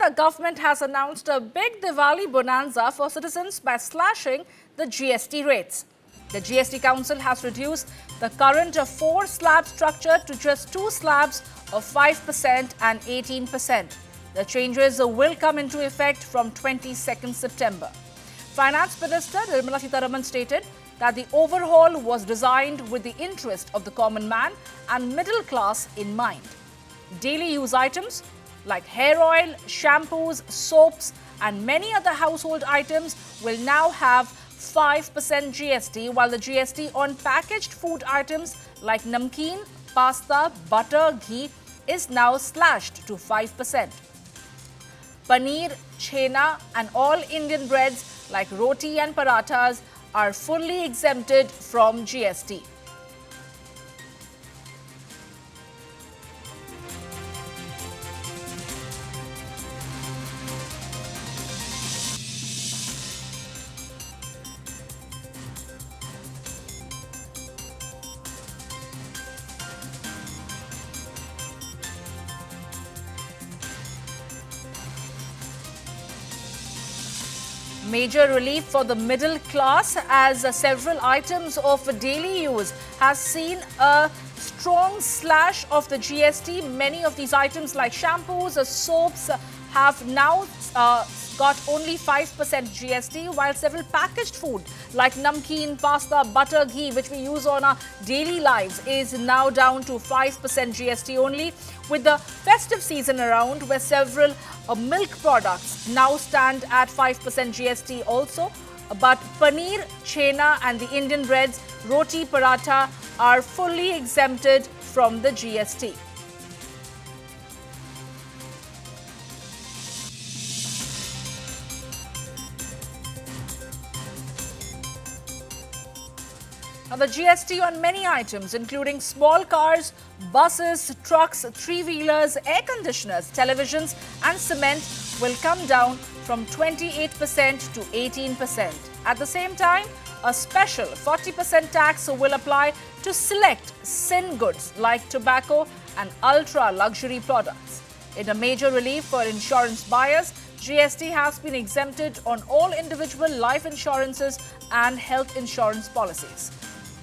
the government has announced a big Diwali bonanza for citizens by slashing the GST rates. The GST Council has reduced the current four-slab structure to just two slabs of 5% and 18%. The changes will come into effect from 22nd September. Finance Minister Nirmala stated that the overhaul was designed with the interest of the common man and middle class in mind. Daily use items like hair oil, shampoos, soaps and many other household items will now have 5% GST, while the GST on packaged food items like namkeen, pasta, butter, ghee is now slashed to 5%. Paneer, chhena and all Indian breads like roti and parathas are fully exempted from GST. Major relief for the middle class as several items of daily use has seen a strong slash of the GST. Many of these items like shampoos, soaps have now got only 5% GST, while several packaged food like namkeen, pasta, butter, ghee, which we use on our daily lives, is now down to 5% GST only. With the festive season around, where several milk products now stand at 5% GST also. But paneer, chhena and the Indian breads, roti, paratha are fully exempted from the GST. Now, the GST on many items, including small cars, buses, trucks, three-wheelers, air conditioners, televisions and cement will come down from 28% to 18%. At the same time, a special 40% tax will apply to select sin goods like tobacco and ultra-luxury products. In a major relief for insurance buyers, GST has been exempted on all individual life insurances and health insurance policies.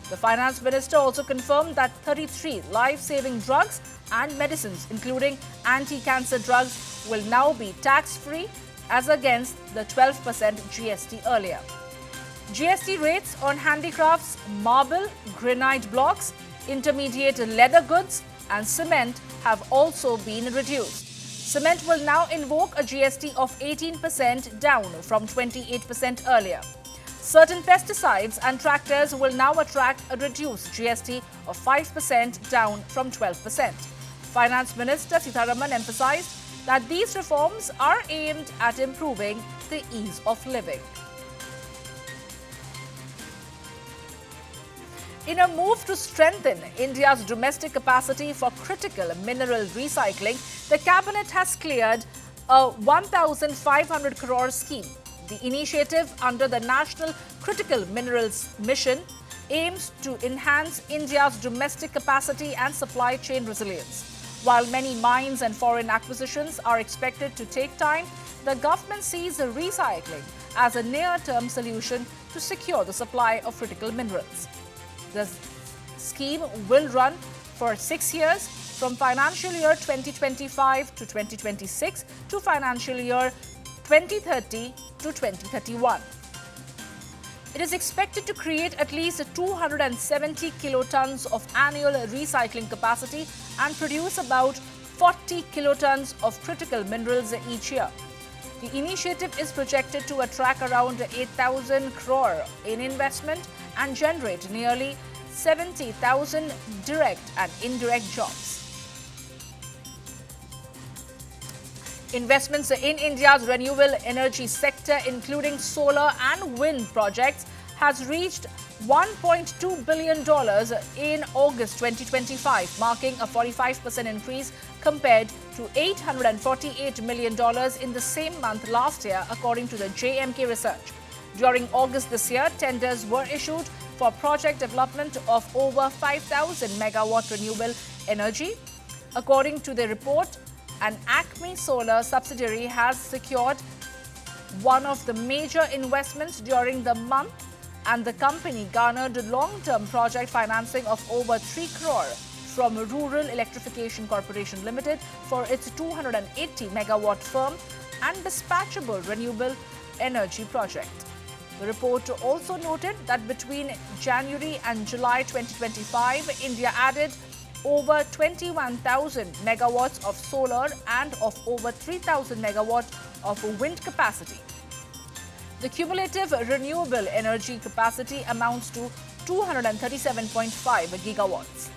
The Finance Minister also confirmed that 33 life-saving drugs and medicines, including anti-cancer drugs, will now be tax-free as against the 12% GST earlier. GST rates on handicrafts, marble, granite blocks, intermediate leather goods and cement have also been reduced. Cement will now invoke a GST of 18% down from 28% earlier. Certain pesticides and tractors will now attract a reduced GST of 5% down from 12%. Finance Minister Sitharaman emphasized that these reforms are aimed at improving the ease of living. In a move to strengthen India's domestic capacity for critical mineral recycling, the Cabinet has cleared a 1,500 crore scheme. The initiative under the National Critical Minerals Mission aims to enhance India's domestic capacity and supply chain resilience. While many mines and foreign acquisitions are expected to take time, the government sees recycling as a near-term solution to secure the supply of critical minerals. The scheme will run for 6 years, from financial year 2025 to 2026 to financial year 2030 to 2031. It is expected to create at least 270 kilotons of annual recycling capacity and produce about 40 kilotons of critical minerals each year. The initiative is projected to attract around 8,000 crore in investment and generate nearly 70,000 direct and indirect jobs. Investments in India's renewable energy sector, including solar and wind projects, has reached $1.2 billion in August 2025, marking a 45% increase compared to $848 million in the same month last year, according to the JMK research. During August this year, tenders were issued for project development of over 5,000 megawatt renewable energy. According to the report, An Acme Solar subsidiary has secured one of the major investments during the month, and the company garnered long-term project financing of over 3 crore from Rural Electrification Corporation Limited for its 280 megawatt firm and dispatchable renewable energy project. The report also noted that between January and July 2025, India added over 21,000 megawatts of solar and of over 3,000 megawatts of wind capacity. The cumulative renewable energy capacity amounts to 237.5 gigawatts.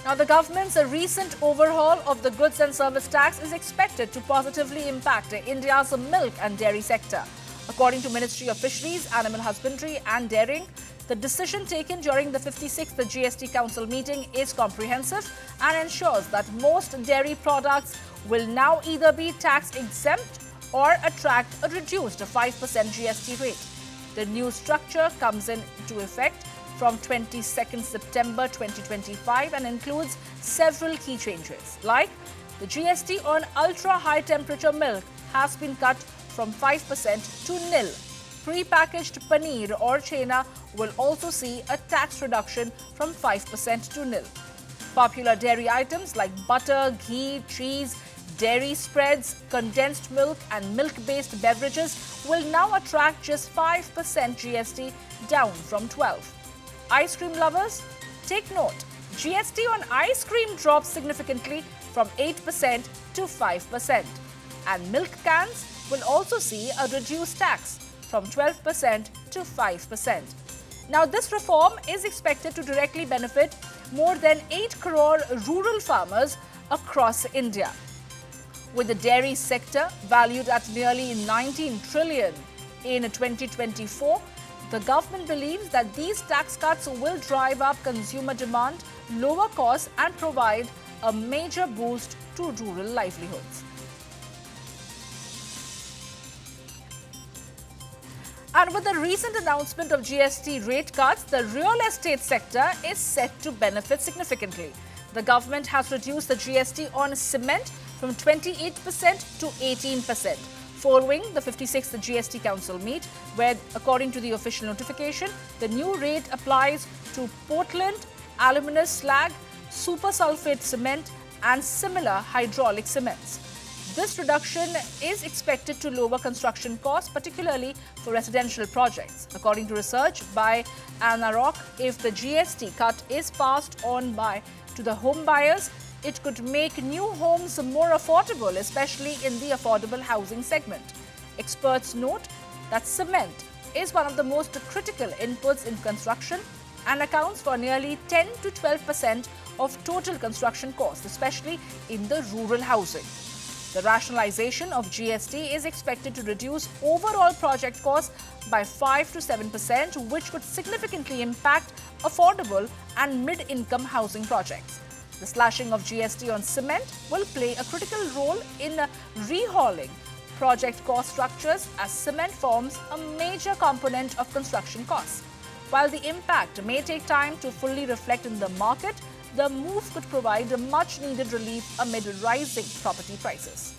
Now, the government's recent overhaul of the goods and service tax is expected to positively impact India's milk and dairy sector. According to Ministry of Fisheries, Animal Husbandry and Dairying, the decision taken during the 56th GST Council meeting is comprehensive and ensures that most dairy products will now either be tax exempt or attract a reduced 5% GST rate. The new structure comes into effect from 22nd September 2025 and includes several key changes, like the GST on ultra-high temperature milk has been cut from 5% to nil. Pre-packaged paneer or chhena will also see a tax reduction from 5% to nil. Popular dairy items like butter, ghee, cheese, dairy spreads, condensed milk and milk-based beverages will now attract just 5% GST, down from 12%. Ice cream lovers, take note, GST on ice cream drops significantly from 8% to 5%. And milk cans will also see a reduced tax from 12% to 5%. Now, this reform is expected to directly benefit more than 8 crore rural farmers across India. With the dairy sector valued at nearly 19 trillion in 2024, the government believes that these tax cuts will drive up consumer demand, lower costs and provide a major boost to rural livelihoods. And with the recent announcement of GST rate cuts, the real estate sector is set to benefit significantly. The government has reduced the GST on cement from 28% to 18%. Following the 56th GST Council meet, where, according to the official notification, the new rate applies to Portland, aluminous slag, super sulfate cement and similar hydraulic cements. This reduction is expected to lower construction costs, particularly for residential projects. According to research by Anarok, if the GST cut is passed on to the home buyers, it could make new homes more affordable, especially in the affordable housing segment. Experts note that cement is one of the most critical inputs in construction and accounts for nearly 10 to 12% of total construction costs, especially in the rural housing. The rationalization of GST is expected to reduce overall project costs by 5 to 7%, which could significantly impact affordable and mid-income housing projects. The slashing of GST on cement will play a critical role in rehauling project cost structures, as cement forms a major component of construction costs. While the impact may take time to fully reflect in the market, the move could provide a much-needed relief amid rising property prices.